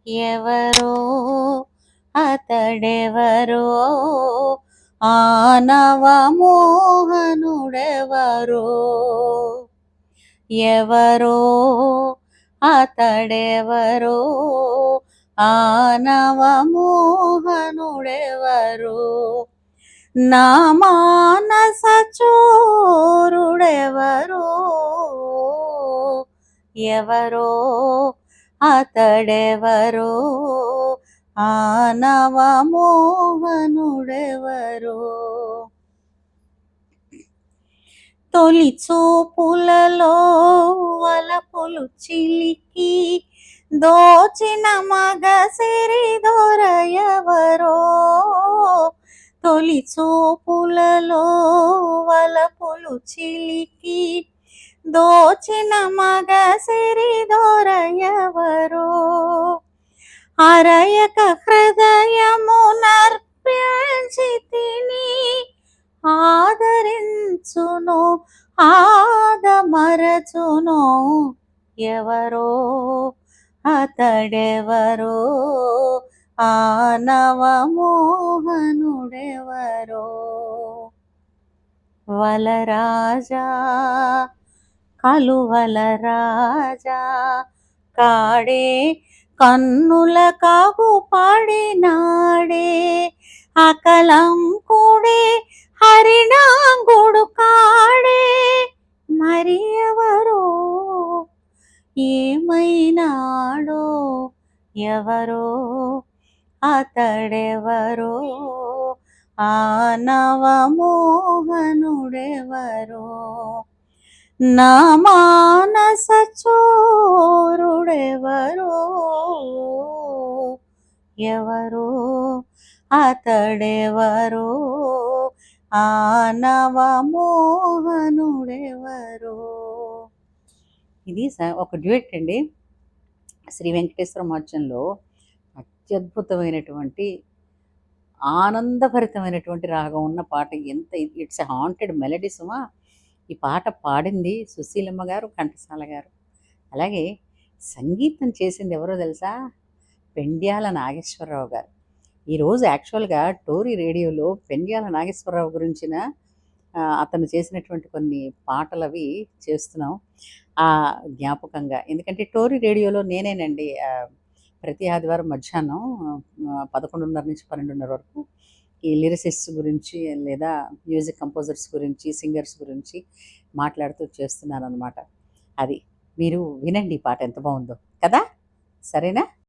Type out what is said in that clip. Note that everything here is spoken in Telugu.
ఎవరో అతడెవరో ఆనవమోహనుడెవరో ఎవరో అతడెవరో ఆనవమోహనుడెవరో నా మానస చోరుడెవరో ఎవరో అతడెవరో ఆనవమోహనుడెవరో తొలి చూపులలో వలపులు చిలికి దోచిన మగసిరి దొరయవరో తొలి చూపులలో వలపులు చిలికి దోచిన మగసిరి దొరయవరో అరయక హృదయము నర్పించి తిని ఆదరించును ఆదమరచును ఎవరో అతడెవరో ఆనవమోహనుడెవరో వలరాజా కలువల రాజా కాడే కన్నుల కాగు పాడినాడే అకలంకుడే హరిణాంగుడు కాడే మరి ఎవరో ఏమైనాడో ఎవరో అతడెవరో ఆనవమోహనుడెవరో నా మానస చోరుడెవరో ఎవరో అతడెవరో ఆనవమోహనుడెవరో. ఇది ఒక డ్యూయట్ అండి. శ్రీ వెంకటేశ్వర మహత్యంలో అత్యద్భుతమైనటువంటి ఆనందభరితమైనటువంటి రాగం ఉన్న పాట. ఎంత ఇట్స్ ఎ హాంటెడ్ మెలడీ సుమా. ఈ పాట పాడింది సుశీలమ్మ గారు, ఘంటసాల గారు. అలాగే సంగీతం చేసింది ఎవరో తెలుసా? పెండ్యాల నాగేశ్వరరావు గారు. ఈరోజు యాక్చువల్గా టోరీ రేడియోలో పెండ్యాల నాగేశ్వరరావు గురించిన అతను చేసినటువంటి కొన్ని పాటలు అవి చేస్తున్నాం ఆ జ్ఞాపకంగా. ఎందుకంటే టోరీ రేడియోలో నేనేనండి ప్రతి ఆదివారం మధ్యాహ్నం 11:30 నుంచి 12:30 వరకు ఈ లిరిసిస్ట్స్ గురించి లేదా మ్యూజిక్ కంపోజర్స్ గురించి, సింగర్స్ గురించి మాట్లాడుతూ చేస్తున్నాను అనమాట. అది మీరు వినండి ఈ పాట ఎంత బాగుందో కదా. సరేనా?